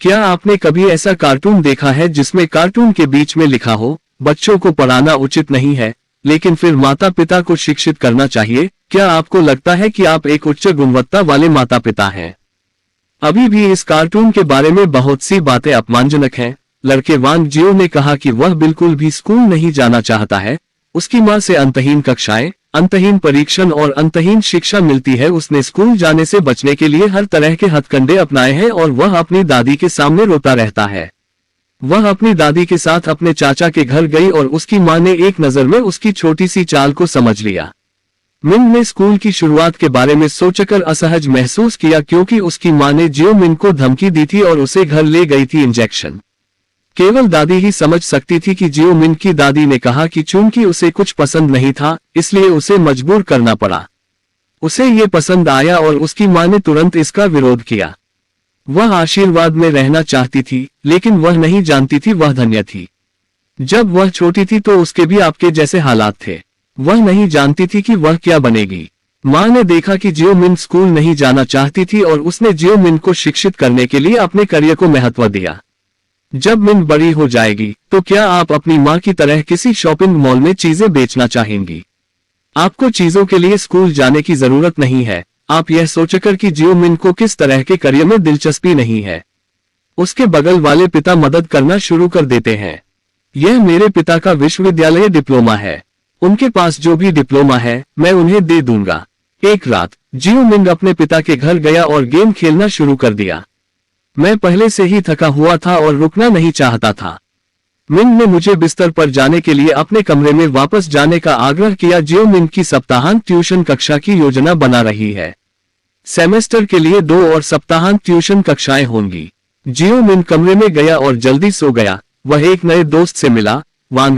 क्या आपने कभी ऐसा कार्टून देखा है जिसमें कार्टून के बीच में लिखा हो, बच्चों को पढ़ाना उचित नहीं है, लेकिन फिर माता पिता को शिक्षित करना चाहिए? क्या आपको लगता है कि आप एक उच्च गुणवत्ता वाले माता पिता हैं? अभी भी इस कार्टून के बारे में बहुत सी बातें अपमानजनक हैं। लड़के वांग जियो ने कहा कि वह बिल्कुल भी स्कूल नहीं जाना चाहता है। उसकी मां से अंतहीन कक्षाएं, अंतहीन परीक्षण और अंतहीन शिक्षा मिलती है। उसने स्कूल जाने से बचने के लिए हर तरह के हथकंडे अपनाए हैं और वह अपनी दादी के सामने रोता रहता है। वह अपनी दादी के साथ अपने चाचा के घर गई और उसकी मां ने एक नजर में उसकी छोटी सी चाल को समझ लिया। मिन ने स्कूल की शुरुआत के बारे में सोचकर असहज महसूस किया क्योंकि उसकी मां ने जियो मिन को धमकी दी थी और उसे घर ले गई थी इंजेक्शन। केवल दादी ही समझ सकती थी कि जियो मिन की दादी ने कहा कि चूंकि उसे कुछ पसंद नहीं था, इसलिए उसे मजबूर करना पड़ा। उसे ये पसंद आया और उसकी मां ने तुरंत इसका विरोध किया। वह आशीर्वाद में रहना चाहती थी, लेकिन वह नहीं जानती थी वह धन्य थी। जब वह छोटी थी तो उसके भी आपके जैसे हालात थे। वह नहीं जानती थी कि वह क्या बनेगी। मां ने देखा कि जियो मिन स्कूल नहीं जाना चाहती थी और उसने जियो मिन को शिक्षित करने के लिए अपने करियर को महत्व दिया। जब मिन बड़ी हो जाएगी तो क्या आप अपनी मां की तरह किसी शॉपिंग मॉल में चीजें बेचना चाहेंगी? आपको चीजों के लिए स्कूल जाने की जरूरत नहीं है। आप यह सोचकर कि जियो मिन को किस तरह के करियर में दिलचस्पी नहीं है, उसके बगल वाले पिता मदद करना शुरू कर देते हैं। यह मेरे पिता का विश्वविद्यालय डिप्लोमा है। उनके पास जो भी डिप्लोमा है मैं उन्हें दे दूंगा। एक रात जियो मिन अपने पिता के घर गया और गेम खेलना शुरू कर दिया। मैं पहले से ही थका हुआ था और रुकना नहीं चाहता था। मिन ने मुझे बिस्तर पर जाने के लिए अपने कमरे में वापस जाने का आग्रह किया। जियो मिन की सप्ताहांत ट्यूशन कक्षा की योजना बना रही है। सेमेस्टर के लिए 2 और सप्ताहांत ट्यूशन कक्षाएं होंगी। जियो मिन कमरे में गया और जल्दी सो गया। वह एक नए दोस्त से मिला, वांग